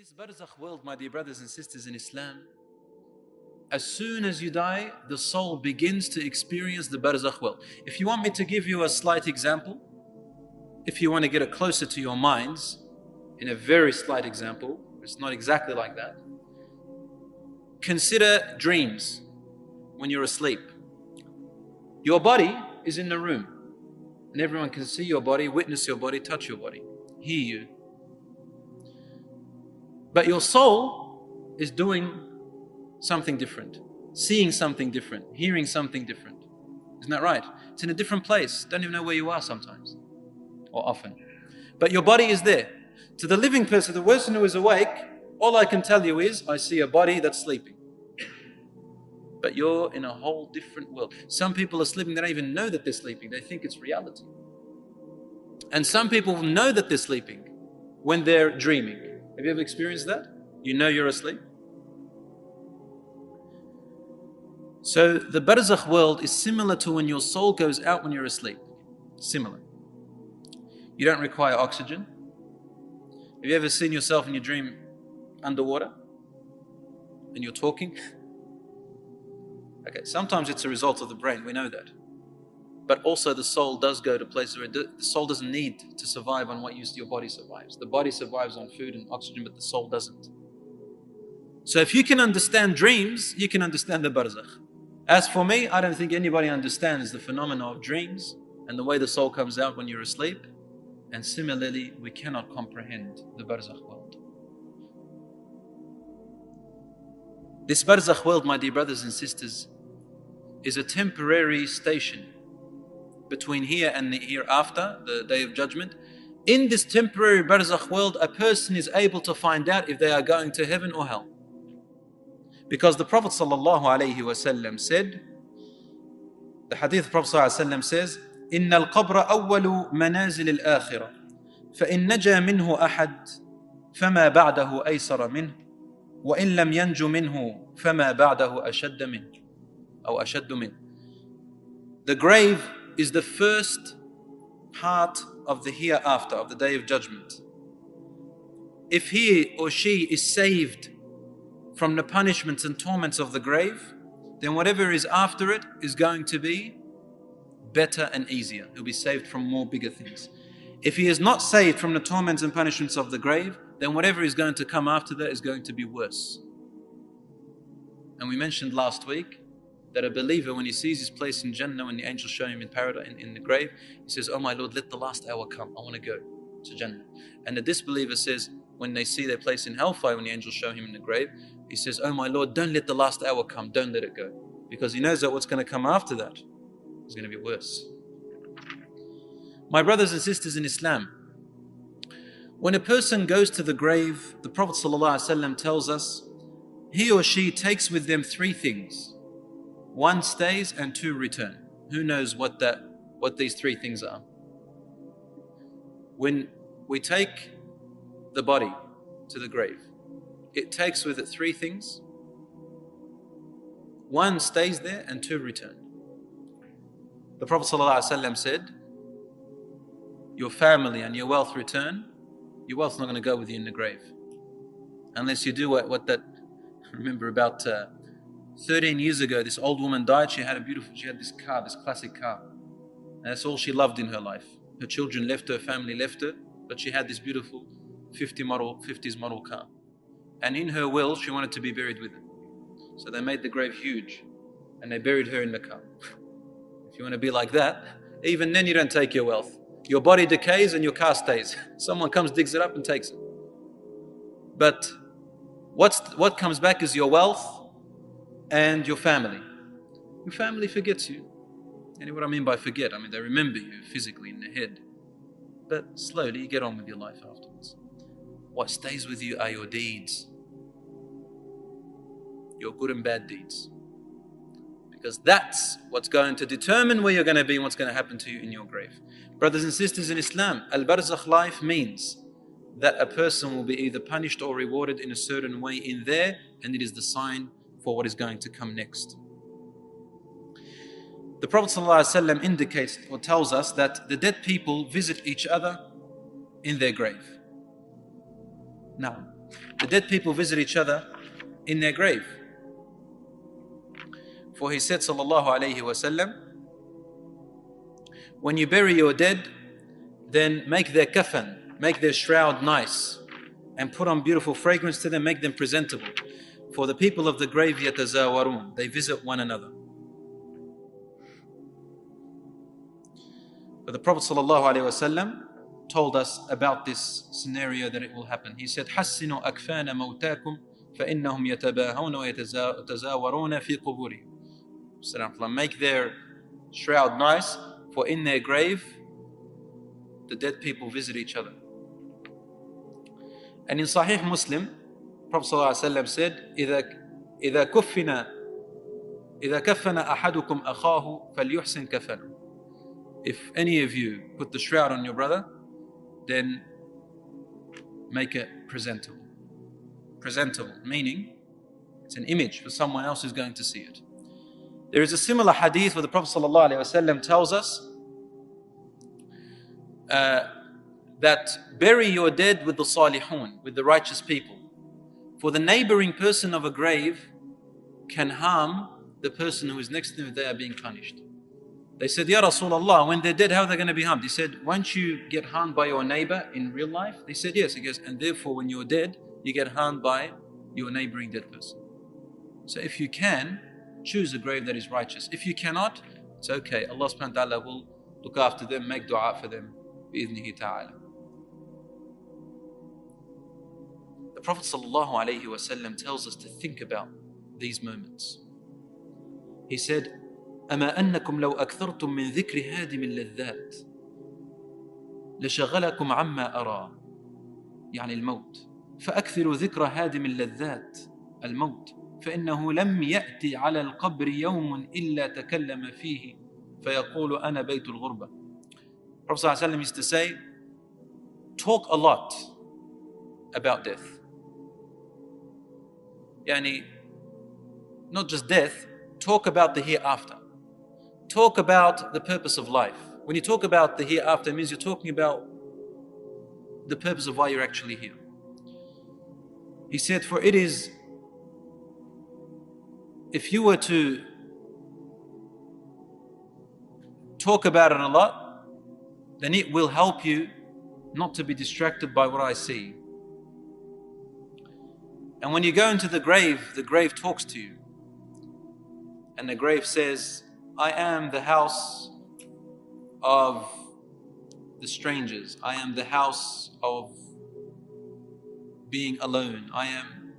this barzakh world, my dear brothers and sisters in Islam, as soon as you die, the soul begins to experience the barzakh world. If you want me to give you a slight example, if you want to get it closer to your minds, in a very slight example, it's not exactly like that. Consider dreams when you're asleep. Your body is in the room, and everyone can see your body, witness your body, touch your body, hear you. But your soul is doing something different, seeing something different, hearing something different. Isn't that right? It's in a different place. Don't even know where you are sometimes, or often. But your body is there. To the living person, the person who is awake, all I can tell you is, I see a body that's sleeping. But you're in a whole different world. Some people are sleeping, they don't even know that they're sleeping. They think it's reality. And some people know that they're sleeping when they're dreaming. Have you ever experienced that? You know you're asleep? So the barzakh world is similar to when your soul goes out when you're asleep. Similar. You don't require oxygen. Have you ever seen yourself in your dream underwater? And you're talking? Okay, sometimes it's a result of the brain, we know that. But also the soul does go to places where the soul doesn't need to survive on what your body survives. The body survives on food and oxygen, but the soul doesn't. So if you can understand dreams, you can understand the barzakh. As for me, I don't think anybody understands the phenomena of dreams and the way the soul comes out when you're asleep. And similarly, we cannot comprehend the barzakh world. This barzakh world, my dear brothers and sisters, is a temporary station between here and the hereafter, the day of judgment. In this temporary barzakh world, a person is able to find out if they are going to heaven or hell. Because the Prophet ﷺ said, the hadith of the Prophet ﷺ says, إن القبر أول منازل الآخرة فإن نجا منه أحد فما بعده أيسر منه وإن لم ينج منه فما بعده أشد منه أو أشد منه. The grave is the first part of the hereafter, of the day of judgment. If he or she is saved from the punishments and torments of the grave, then whatever is after it is going to be better and easier. He'll be saved from more bigger things. If he is not saved from the torments and punishments of the grave, then whatever is going to come after that is going to be worse. And we mentioned last week that a believer, when he sees his place in Jannah, when the angels show him in paradise, in the grave, he says, "Oh my Lord, let the last hour come. I want to go to Jannah." And the disbeliever says, when they see their place in hellfire, when the angels show him in the grave, he says, "Oh my Lord, don't let the last hour come. Don't let it go." Because he knows that what's going to come after that is going to be worse. My brothers and sisters in Islam, when a person goes to the grave, the Prophet ﷺ tells us, he or she takes with them three things. One stays and two return. Who knows what these three things are? When we take the body to the grave, it takes with it three things. One stays there and two return. The Prophet ﷺ said, your family and your wealth return. Your wealth's not going to go with you in the grave. Unless you do what that, remember about 13 years ago, this old woman died. She had this car, this classic car. And that's all she loved in her life. Her children left her, family left her, but she had this beautiful 50s model car. And in her will, she wanted to be buried with it. So they made the grave huge and they buried her in the car. If you want to be like that, even then you don't take your wealth. Your body decays and your car stays. Someone comes, digs it up and takes it. But what comes back is your wealth and your family. Your family forgets you. And what I mean by forget, I mean they remember you physically in their head. But slowly you get on with your life afterwards. What stays with you are your deeds. Your good and bad deeds. Because that's what's going to determine where you're going to be and what's going to happen to you in your grave. Brothers and sisters in Islam, al-barzakh life means that a person will be either punished or rewarded in a certain way in there, and it is the sign for what is going to come next. The Prophet ﷺ indicates or tells us that the dead people visit each other in their grave. Now, The dead people visit each other in their grave. For he said, sallallahu alayhi wasallam, when you bury your dead, then make their kafan, make their shroud nice, and put on beautiful fragrance to them, make them presentable. For the people of the grave, yatazawarun, they visit one another. But the Prophet ﷺ told us about this scenario that it will happen. He said, حَسِّنُوا أَكْفَانَ مَوْتَاكُمْ فَإِنَّهُمْ يَتَبَاهَوْنَ وَيَتَزَاوَرُونَ فِي قُبُورِهِمْ. Make their shroud nice, for in their grave, the dead people visit each other. And in Sahih Muslim, Prophet ﷺ said, إِذَا كَفَّنَ أَحَدُكُمْ أَخَاهُ فَلْيُحْسِنْ كَفَنُهُ. If any of you put the shroud on your brother, then make it presentable. Presentable, meaning it's an image for someone else who's going to see it. There is a similar hadith where the Prophet ﷺ tells us that bury your dead with the salihun, with the righteous people. For the neighboring person of a grave can harm the person who is next to them if they are being punished. They said, Ya Rasulullah, when they're dead, how are they going to be harmed? He said, won't you get harmed by your neighbor in real life? They said, yes. He goes, and therefore when you're dead, you get harmed by your neighboring dead person. So if you can, choose a grave that is righteous. If you cannot, it's okay. Allah subhanahu wa ta'ala will look after them, make dua for them. Bi-idhnihi ta'ala. The Prophet ﷺ tells us to think about these moments. He said, أما أنكم لو أكثرتم من ذكر هادم اللذات لشغلكم عما أرى يعني الموت فأكثروا ذكر هادم اللذات الموت فإنه لم يأتي على القبر يوم إلا تكلم فيه فيقول أنا بيت الغربة. Prophet ﷺ used to say, talk a lot about death. Yani, not just death, talk about the hereafter. Talk about the purpose of life. When you talk about the hereafter, it means you're talking about the purpose of why you're actually here. He said, for it is, if you were to talk about it a lot, then it will help you not to be distracted by what I see. And when you go into the grave talks to you. And the grave says, I am the house of the strangers. I am the house of being alone. I am.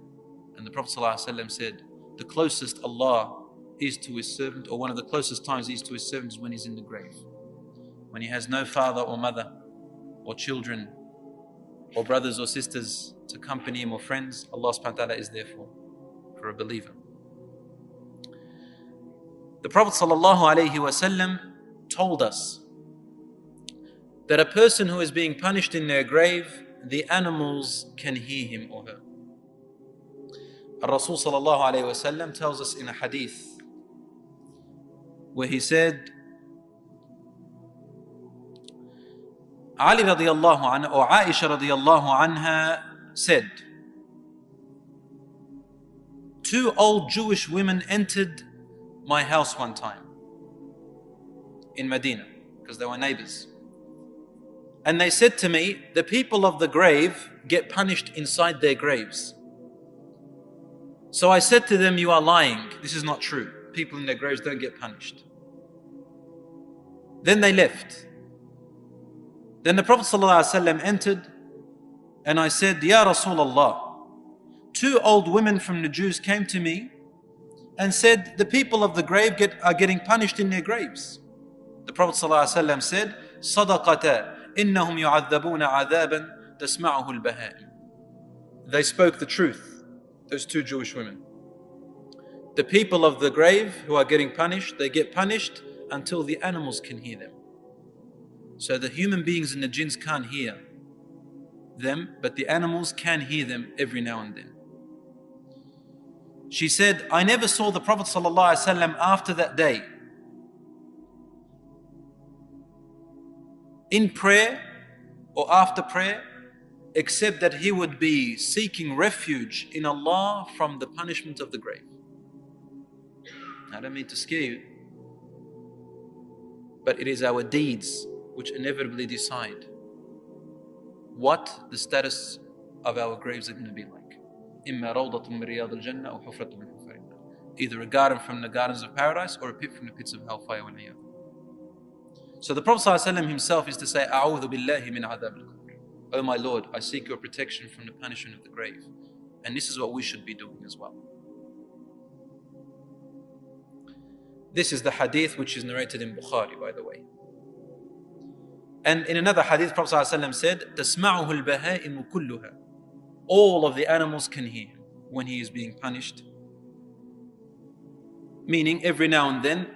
And the Prophet ﷺ said, the closest Allah is to his servant, or one of the closest times he is to his servant is when he's in the grave. When he has no father or mother or children or brothers or sisters to accompany him or friends, Allah subhanahu wa ta'ala is there for a believer. The Prophet ﷺ told us that a person who is being punished in their grave, the animals can hear him or her. Rasul ﷺ tells us in a hadith where he said, Ali radiallahu anha or Aisha radiallahu anha said, two old Jewish women entered my house one time in Medina because they were neighbors. And they said to me, the people of the grave get punished inside their graves. So I said to them, you are lying. This is not true. People in their graves don't get punished. Then they left. Then the Prophet ﷺ entered and I said, Ya Rasulullah, two old women from the Jews came to me and said, the people of the grave are getting punished in their graves. The Prophet ﷺ said, صَدَقَةً إِنَّهُمْ يُعَذَّبُونَ عَذَابًا تَسْمَعُهُ الْبَهَائِمُ. They spoke the truth, those two Jewish women. The people of the grave who are getting punished, they get punished until the animals can hear them. So the human beings and the jinns can't hear them, but the animals can hear them every now and then. She said, I never saw the Prophet ﷺ after that day in prayer or after prayer, except that he would be seeking refuge in Allah from the punishment of the grave. I don't mean to scare you, but it is our deeds which inevitably decide what the status of our graves are going to be like. إِمَّا رَوْضَةٌ مِّن رِيَاضِ الْجَنَّةِ أَوْ حُفْرَةٌ مِّن حُفَرِ النَّارِ. Either a garden from the gardens of paradise or a pit from the pits of hellfire. So the Prophet ﷺ himself is to say, أَعُوذُ بِاللَّهِ مِنْ عَذَابِ الْقَبْرِ. Oh my Lord, I seek your protection from the punishment of the grave. And this is what we should be doing as well. This is the hadith which is narrated in Bukhari, by the way. And in another hadith, Prophet ﷺ said, تَسْمَعُهُ الْبَهَائِمُ كُلُّهَا. All of the animals can hear him when he is being punished. Meaning every now and then,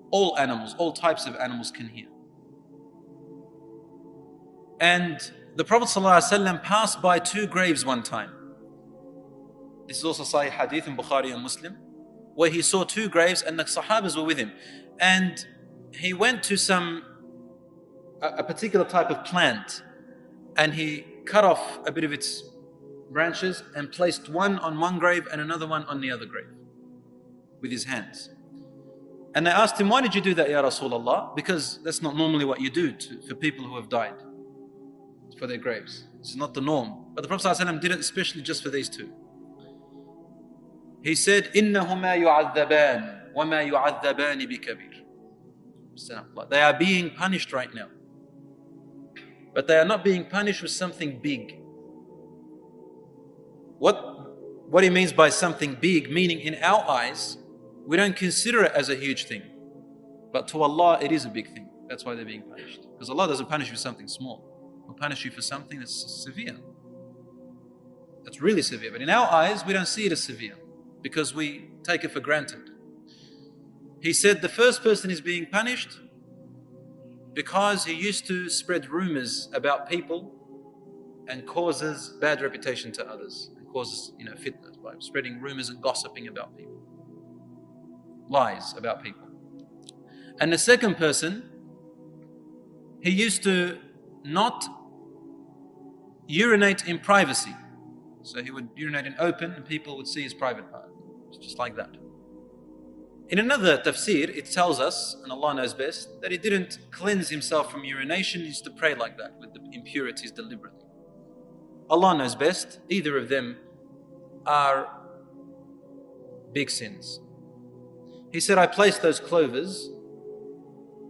all animals, all types of animals can hear. And the Prophet ﷺ passed by two graves one time. This is also Sahih Hadith in Bukhari and Muslim, where he saw two graves and the Sahabas were with him. And he went to a particular type of plant, and he cut off a bit of its branches and placed one on one grave and another one on the other grave with his hands. And they asked him, why did you do that, Ya Rasulullah? Because that's not normally what you do for people who have died, for their graves. This is not the norm. But the Prophet ﷺ did it especially just for these two. He said, إِنَّهُمَا يُعَذَّبَانِ وَمَا يُعَذَّبَانِ بِكَبِيرٍ. They are being punished right now. But they are not being punished with something big. What he means by something big, meaning in our eyes, we don't consider it as a huge thing. But to Allah, it is a big thing. That's why they're being punished. Because Allah doesn't punish you for something small. He'll punish you for something that's severe. That's really severe. But in our eyes, we don't see it as severe, because we take it for granted. He said the first person is being punished because he used to spread rumors about people and causes bad reputation to others, and causes fitna by spreading rumors and gossiping about people, lies about people. And the second person, he used to not urinate in privacy. So he would urinate in open and people would see his private part. It's just like that. In another tafsir, it tells us, and Allah knows best, that he didn't cleanse himself from urination. He used to pray like that with the impurities deliberately. Allah knows best. Either of them are big sins. He said, I placed those clovers.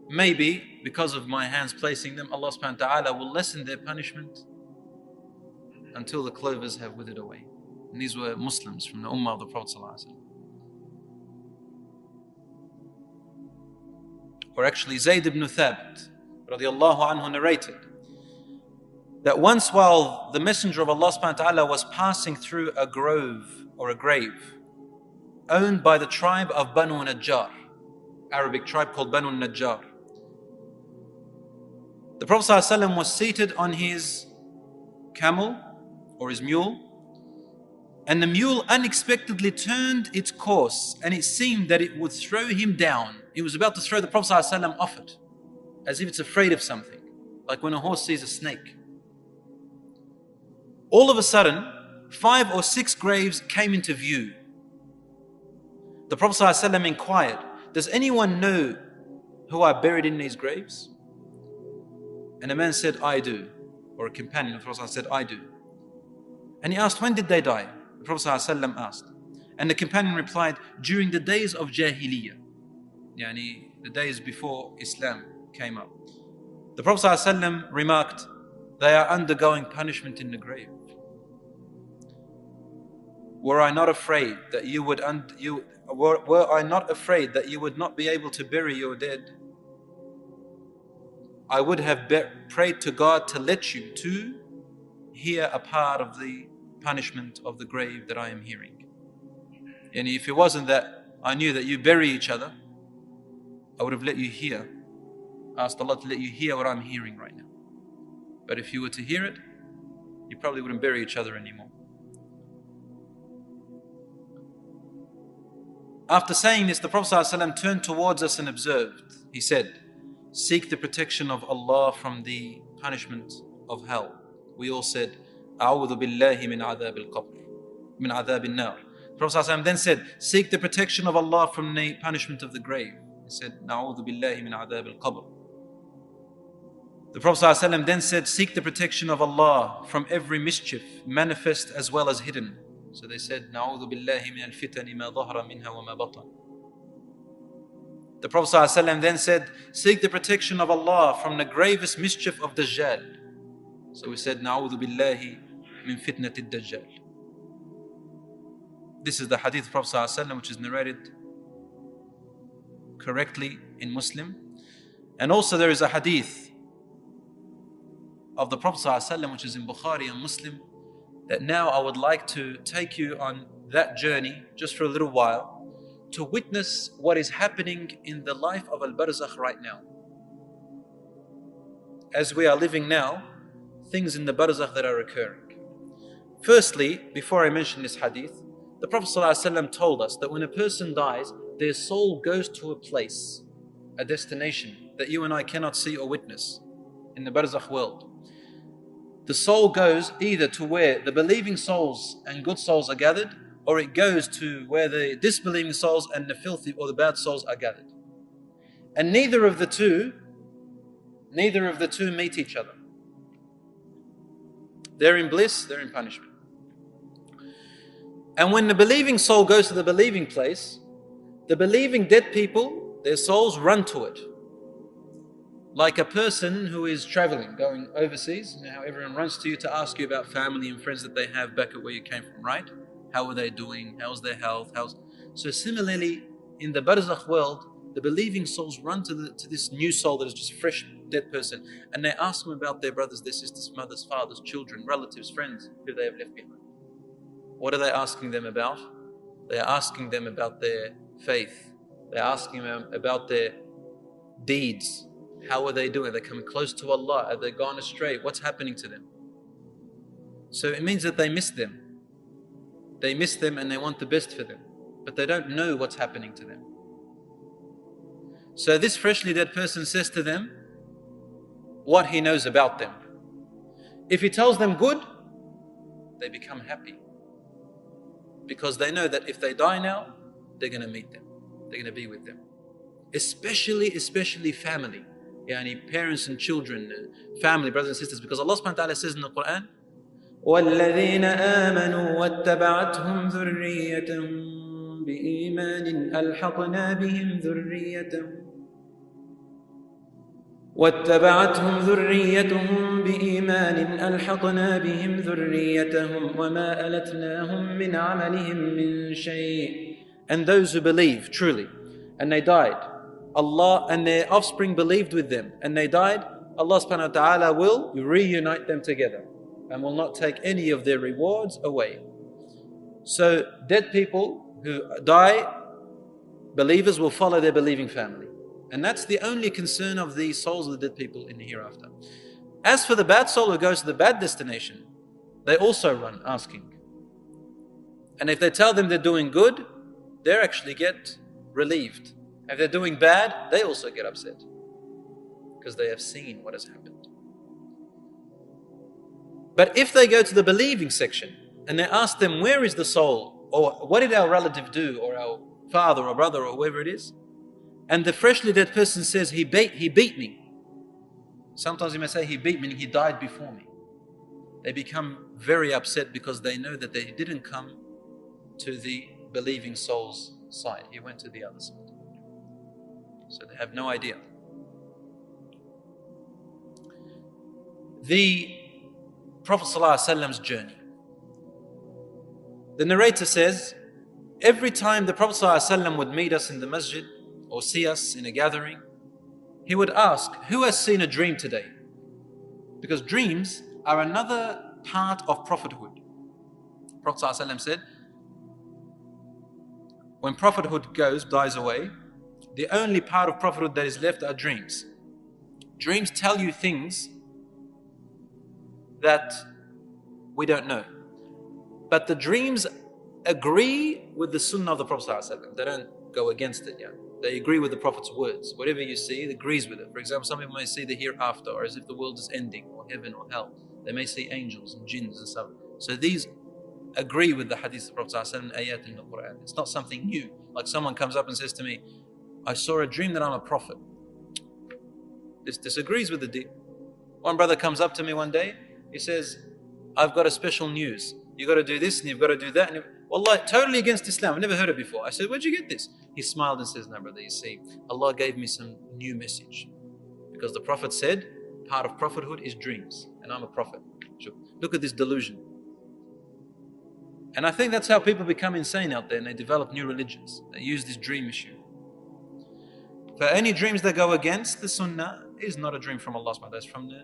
Maybe because of my hands placing them, Allah subhanahu wa ta'ala will lessen their punishment until the clovers have withered away. And these were Muslims from the Ummah of the Prophet ﷺ. Or actually, Zayd ibn Thabit radiallahu anhu narrated that once while the Messenger of Allah subhanahu wa ta'ala was passing through a grove or a grave owned by the tribe of Banu Najjar, Arabic tribe called Banu Najjar, the Prophet ﷺ was seated on his camel or his mule, and the mule unexpectedly turned its course, and it seemed that it would throw him down. It was about to throw the Prophet ﷺ off it, as if it's afraid of something, like when a horse sees a snake. All of a sudden, 5 or 6 graves came into view. The Prophet ﷺ inquired, does anyone know who are buried in these graves? And a man said, I do. Or a companion of the Prophet ﷺ said, I do. And he asked, when did they die? The Prophet ﷺ asked. And the companion replied, during the days of Jahiliyyah. Yani the days before Islam came up. The Prophet ﷺ remarked, they are undergoing punishment in the grave. Were I not afraid that you would not be able to bury your dead, I would have prayed to God to let you too hear a part of the punishment of the grave that I am hearing. And if it wasn't that I knew that you bury each other, I would have let you hear, asked Allah to let you hear what I'm hearing right now. But if you were to hear it, you probably wouldn't bury each other anymore. After saying this, the Prophet ﷺ turned towards us and observed. He said, seek the protection of Allah from the punishment of hell. We all said, أعوذ بالله من عذاب القبر من عذاب النار. The Prophet ﷺ then said, seek the protection of Allah from the punishment of the grave. He said, نعوذ بالله من عذاب القبر. The Prophet ﷺ then said, seek the protection of Allah from every mischief, manifest as well as hidden. So they said, نعوذ بالله من الفتن ما ظهر منها وما بطن. The Prophet ﷺ then said, seek the protection of Allah from the gravest mischief of Dajjal. So we said, نعوذ بالله من فتنة الدجال. This is the hadith of Prophet ﷺ, which is narrated correctly in Muslim. And also there is a hadith of the Prophet ﷺ, which is in Bukhari and Muslim, that now I would like to take you on that journey just for a little while to witness what is happening in the life of al-barzakh right now. As we are living now, things in the barzakh that are occurring. Firstly, before I mention this hadith, the Prophet ﷺ told us that when a person dies, their soul goes to a place, a destination that you and I cannot see or witness in the barzakh world. The soul goes either to where the believing souls and good souls are gathered, or it goes to where the disbelieving souls and the filthy or the bad souls are gathered. And neither of the two meet each other. They're in bliss, they're in punishment. And when the believing soul goes to the believing place, the believing dead people, their souls run to it. Like a person who is traveling, going overseas, how everyone runs to you to ask you about family and friends that they have back at where you came from, right? How are they doing? How's their health? So similarly, in the barzakh world, the believing souls run to this new soul that is just a fresh dead person, and they ask them about their brothers, their sisters, mothers, fathers, children, relatives, friends who they have left behind. What are they asking them about? They're asking them about their faith. They're asking them about their deeds. How are they doing? Are they coming close to Allah? Have they gone astray? What's happening to them? So it means that they miss them. They miss them and they want the best for them, but they don't know what's happening to them. So this freshly dead person says to them what he knows about them. If he tells them good, they become happy, because they know that if they die now, they're going to meet them. They're going to be with them. Especially family. Yani parents and children, family, brothers and sisters. Because Allah subhanahu wa ta'ala says in the Quran, وَالَّذِينَ آمَنُوا وَاتَّبَعَتْهُمْ ذُرِّيَّتَهُمْ بِإِيمَانٍ أَلْحَقْنَا بِهِمْ ذُرِّيَّتَهُمْ واتبعتهم ذريتهم بإيمان ألحقنا بهم ذريتهم وما ألتناهم من عملهم من شيء. And those who believe truly and they died, Allah and their offspring believed with them and they died, Allah subhanahu wa ta'ala will reunite them together and will not take any of their rewards away. So dead people who die, believers will follow their believing family. And that's the only concern of the souls of the dead people in the hereafter. As for the bad soul who goes to the bad destination, they also run asking. And if they tell them they're doing good, they actually get relieved. If they're doing bad, they also get upset, because they have seen what has happened. But if they go to the believing section and they ask them, where is the soul? Or what did our relative do? Or our father or brother or whoever it is? And the freshly dead person says, he beat me. Sometimes you may say, he beat me, meaning he died before me. They become very upset because they know that they didn't come to the believing soul's side. He went to the other side. So they have no idea. The Prophet ﷺ's journey. The narrator says, every time the Prophet ﷺ would meet us in the masjid, or see us in a gathering, he would ask, who has seen a dream today? Because dreams are another part of prophethood. Prophet ﷺ said, when prophethood dies away, the only part of prophethood that is left are dreams. Dreams tell you things that we don't know. But the dreams agree with the sunnah of the Prophet ﷺ. They don't go against it. Yeah. They agree with the Prophet's words. Whatever you see, it agrees with it. For example, some people may see the hereafter, or as if the world is ending, or heaven or hell. They may see angels and jinns and stuff. So these agree with the hadith of the Prophet ﷺ, ayat in the Quran. It's not something new. Like someone comes up and says to me, I saw a dream that I'm a prophet. This disagrees with the deen. One brother comes up to me one day, he says, I've got a special news. You've got to do this and you've got to do that. And Wallah, totally against Islam. I've never heard it before. I said, where'd you get this? He smiled and says, no brother, you see, Allah gave me some new message. Because the Prophet said, part of prophethood is dreams. And I'm a prophet. Look at this delusion. And I think that's how people become insane out there and they develop new religions. They use this dream issue. For any dreams that go against the sunnah is not a dream from Allah, that's from the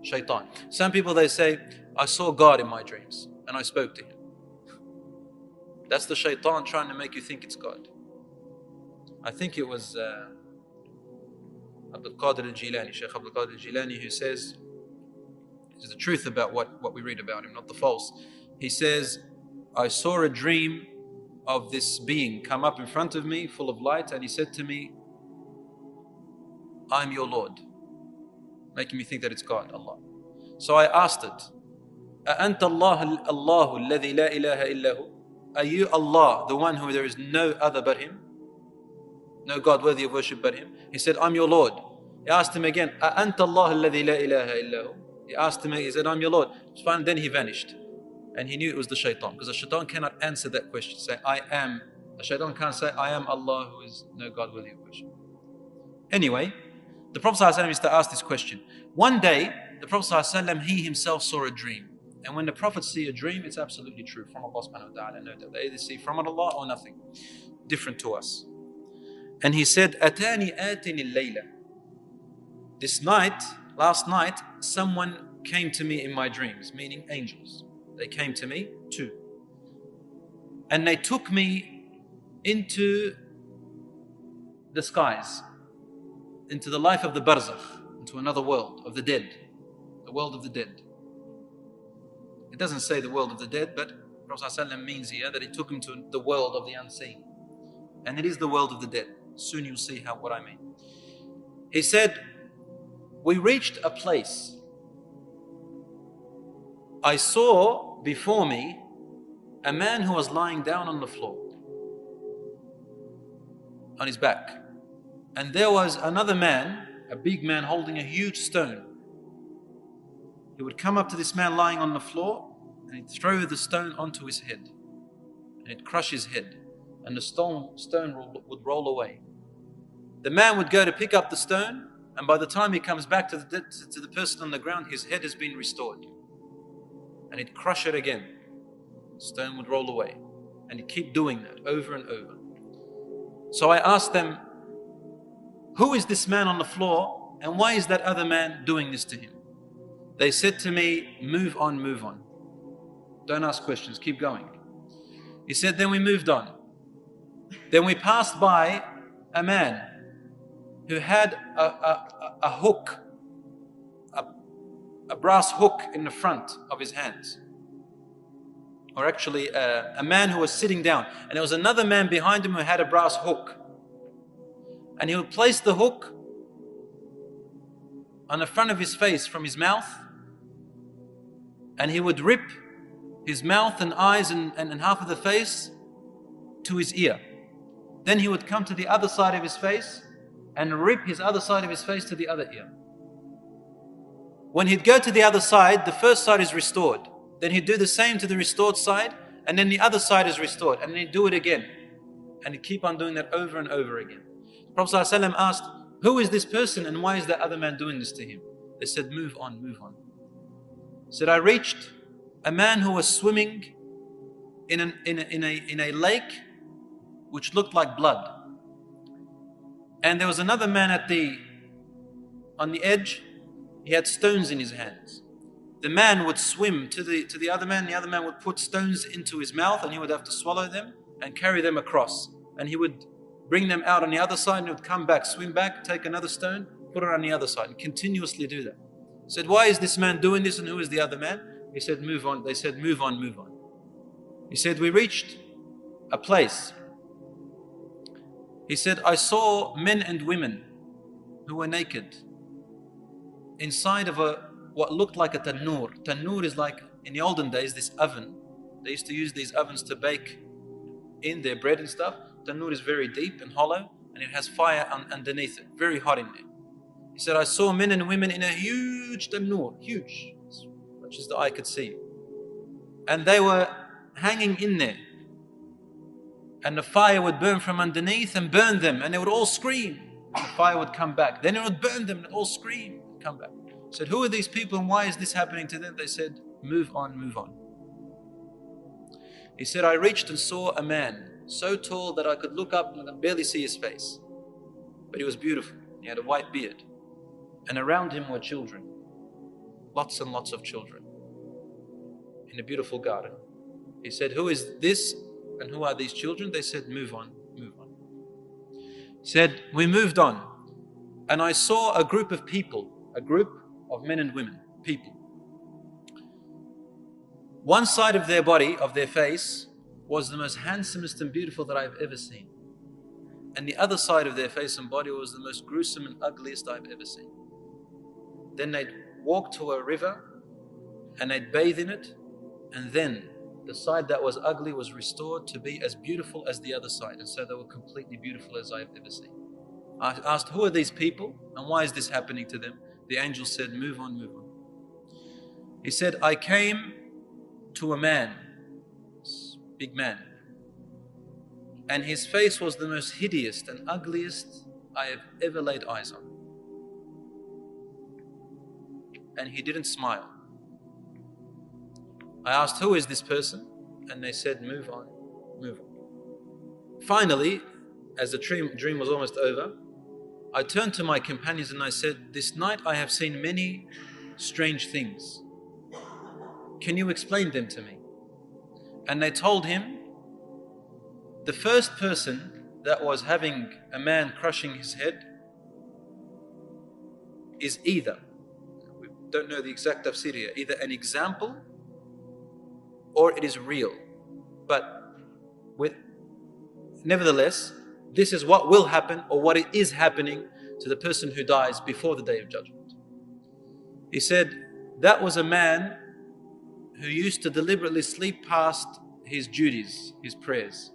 shaitan. Some people, they say, I saw God in my dreams and I spoke to him. That's the shaitan trying to make you think it's God. I think it was Abdul Qadir al-Jilani, Shaykh Abdul Qadir al-Jilani, who says, this is the truth about what we read about him, not the false. He says, I saw a dream of this being come up in front of me full of light, and he said to me, I'm your Lord, making me think that it's God, Allah. So I asked it, أَأَنْتَ اللَّهُ الَّذِي لَا إِلَهَ إِلَّا هُ? Are you Allah, the one who there is no other but Him? No God worthy of worship but Him? He said, I'm your Lord. He asked him again, أَأَنْتَ اللَّهُ الَّذِي لَا إِلَهَ إِلَّا هُ? He asked him, he said, I'm your Lord. Fine, then he vanished. And he knew it was the shaitan, because the shaitan cannot answer that question. Say, I am. The shaitan can't say, I am Allah who is no God worthy of worship. Anyway, the Prophet ﷺ used to ask this question. One day, the Prophet ﷺ, he himself saw a dream. And when the Prophets see a dream, it's absolutely true from Allah subhanahu wa ta'ala. No doubt. They either see from Allah or nothing. Different to us. And he said, Atani atini layla. This night, last night, someone came to me in my dreams, meaning angels. They came to me too. And they took me into the skies, into the life of the barzakh, into another world of the dead, the world of the dead. It doesn't say the world of the dead, but Prophet ﷺ means here that he took him to the world of the unseen. And it is the world of the dead. Soon you'll see what I mean. He said, we reached a place. I saw before me a man who was lying down on the floor, on his back. And there was another man, a big man, holding a huge stone. He would come up to this man lying on the floor and he'd throw the stone onto his head. And it'd crush his head. And the stone would roll away. The man would go to pick up the stone, and by the time he comes back to the person on the ground, his head has been restored. And he'd crush it again. The stone would roll away. And he'd keep doing that over and over. So I asked them, who is this man on the floor, and why is that other man doing this to him? They said to me, move on, move on. Don't ask questions, keep going. He said, then we moved on. Then we passed by a man who had a hook, a brass hook in the front of his hands. Or actually a man who was sitting down. And there was another man behind him who had a brass hook. And he would place the hook on the front of his face from his mouth. And he would rip his mouth and eyes and half of the face to his ear. Then he would come to the other side of his face and rip his other side of his face to the other ear. When he'd go to the other side, the first side is restored. Then he'd do the same to the restored side, and then the other side is restored, and then he'd do it again. And he'd keep on doing that over and over again. The Prophet ﷺ asked, who is this person and why is that other man doing this to him? They said, move on, move on. He said, I reached a man who was swimming in a lake which looked like blood. And there was another man on the edge. He had stones in his hands. The man would swim to the other man. The other man would put stones into his mouth and he would have to swallow them and carry them across. And he would bring them out on the other side and he would come back, swim back, take another stone, put it on the other side and continuously do that. He said, why is this man doing this and who is the other man? He said, move on. They said, move on, move on. He said, we reached a place. He said, I saw men and women who were naked inside of what looked like a tannoor. Tannoor is like, in the olden days, this oven. They used to use these ovens to bake in their bread and stuff. Tannoor is very deep and hollow, and it has fire underneath it, very hot in there. He said, I saw men and women in a huge tannoor, huge, as much as the eye could see. And they were hanging in there. And the fire would burn from underneath and burn them, and they would all scream. The fire would come back. Then it would burn them and all scream and come back. He said, who are these people and why is this happening to them? They said, move on, move on. He said, I reached and saw a man so tall that I could look up and I could barely see his face. But he was beautiful. He had a white beard. And around him were children. Lots and lots of children. In a beautiful garden. He said, who is this and who are these children? They said, move on, move on. He said, we moved on. And I saw a group of people, a group of men and women, people. One side of their body, of their face, was the most handsomest and beautiful that I've ever seen. And the other side of their face and body was the most gruesome and ugliest I've ever seen. Then they'd walk to a river and they'd bathe in it, and then the side that was ugly was restored to be as beautiful as the other side. And so they were completely beautiful as I've ever seen. I asked, who are these people and why is this happening to them? The angel said, move on, move on. He said, I came to a man, big man, and his face was the most hideous and ugliest I have ever laid eyes on. And he didn't smile. I asked, who is this person? And they said, move on, move on. Finally, as the dream was almost over, I turned to my companions and I said, this night I have seen many strange things. Can you explain them to me? And they told him, the first person that was having a man crushing his head is either, we don't know the exact tafsir here, either an example or it is real. But nevertheless, this is what will happen or what it is happening to the person who dies before the Day of Judgment. He said, that was a man who used to deliberately sleep past his duties, his prayers.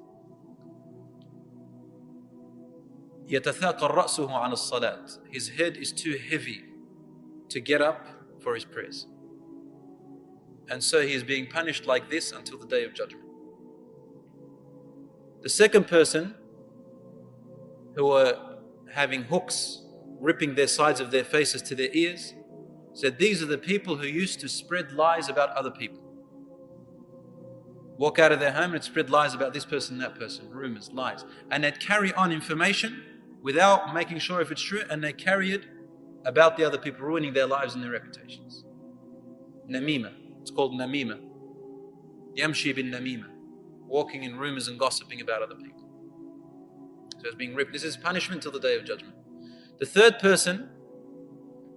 يتثاقل رأسه عن الصلاة. His head is too heavy to get up for his prayers. And so he is being punished like this until the Day of Judgment. The second person, who were having hooks ripping their sides of their faces to their ears, said, these are the people who used to spread lies about other people. Walk out of their home and spread lies about this person, that person, rumors, lies. And they'd carry on information without making sure if it's true, and they carry it about the other people, ruining their lives and their reputations. Namima. It's called namima. Yamshi bin namima. Walking in rumors and gossiping about other people. So it's being ripped. This is punishment till the Day of Judgment. The third person,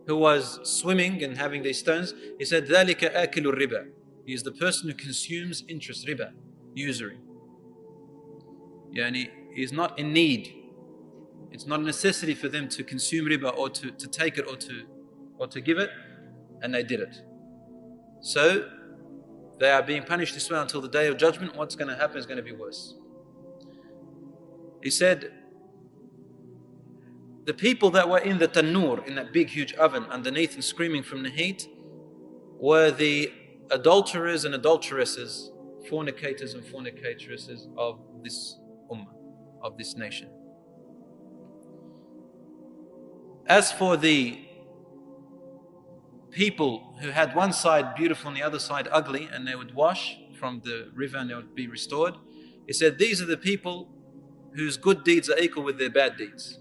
who was swimming and having these stones, he said, ذَلِكَ آكِلُ الرِّبَى. He is the person who consumes interest, riba, usury. Yani, he is not in need. It's not a necessity for them to consume riba or to take it or to give it, and they did it. So they are being punished this way until the Day of Judgment. What's going to happen is going to be worse. He said, the people that were in the tannoor, in that big huge oven underneath and screaming from the heat, were the adulterers and adulteresses, fornicators and fornicatresses of this ummah, of this nation. As for the people who had one side beautiful and the other side ugly, and they would wash from the river and they would be restored, he said, these are the people whose good deeds are equal with their bad deeds.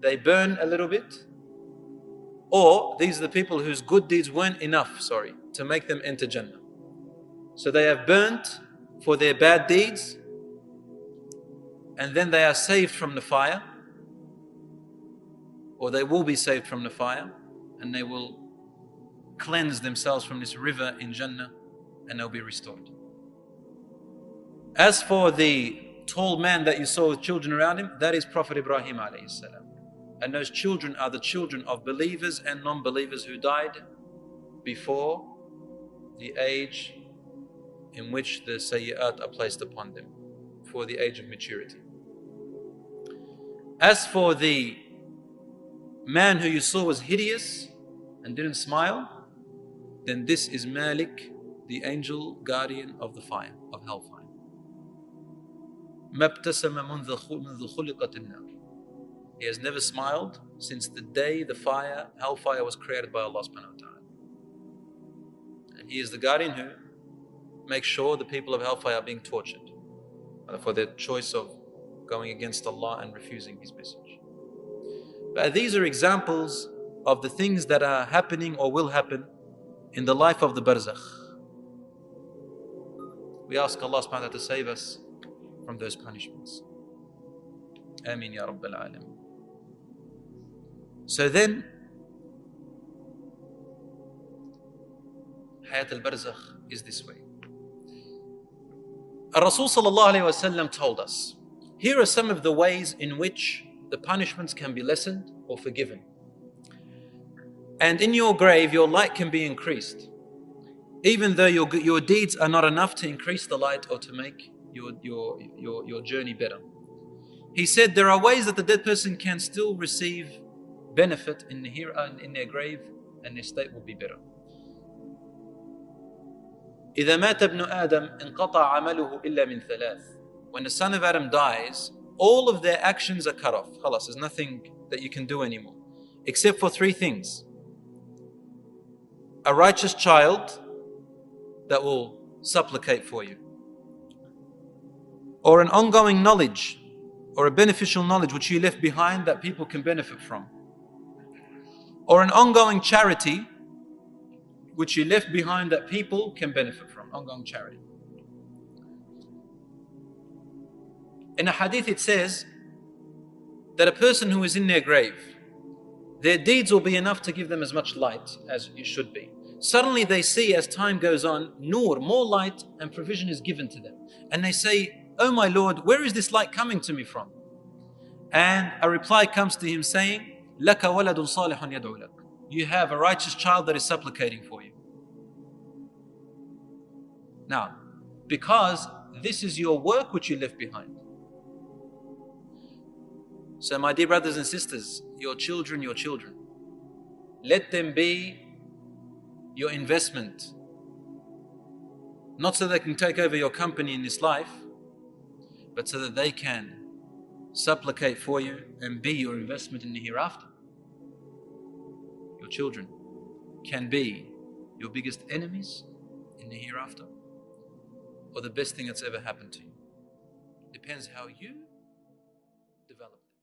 They burn a little bit, or these are the people whose good deeds weren't enough, to make them enter Jannah. So they have burnt for their bad deeds, and then they are saved from the fire, or they will be saved from the fire, and they will cleanse themselves from this river in Jannah, and they'll be restored. As for the tall man that you saw with children around him, that is Prophet Ibrahim alayhi salam. And those children are the children of believers and non-believers who died before the age in which the sayyi'at are placed upon them, for the age of maturity. As for the man who you saw was hideous and didn't smile, then this is Malik, the angel guardian of the fire, of hellfire. He has never smiled since the day the hellfire was created by Allah subhanahu wa ta'ala. And he is the guardian who makes sure the people of hellfire are being tortured for their choice of going against Allah and refusing His message. But these are examples of the things that are happening or will happen in the life of the barzakh. We ask Allah subhanahu wa ta'ala to save us from those punishments. Ameen ya Rabbil Alameen. So then, Hayat al-Barzakh is this way. Rasul sallallahu alayhi wa sallam told us, here are some of the ways in which the punishments can be lessened or forgiven. And in your grave, your light can be increased, even though your deeds are not enough to increase the light or to make your journey better. He said there are ways that the dead person can still receive benefit in their grave, and their state will be better. إذا مات ابن آدم انقطع عمله إلا من ثلاث. When the son of Adam dies, all of their actions are cut off. خلاص, there's nothing that you can do anymore, except for three things: a righteous child that will supplicate for you, or an ongoing knowledge or a beneficial knowledge which you left behind that people can benefit from, or an ongoing charity which you left behind that people can benefit from. Ongoing charity. In a hadith it says that a person who is in their grave, their deeds will be enough to give them as much light as it should be. Suddenly they see, as time goes on, nur, more light and provision is given to them. And they say, "Oh my Lord, where is this light coming to me from?" And a reply comes to him saying, "لَكَ وَلَدٌ صَالِحٌ يَدْعُو لَكَ." You have a righteous child that is supplicating for you. Now, because this is your work which you left behind. So my dear brothers and sisters, your children, let them be your investment. Not so they can take over your company in this life, but so that they can supplicate for you and be your investment in the hereafter. Your children can be your biggest enemies in the hereafter, or the best thing that's ever happened to you. Depends how you develop them.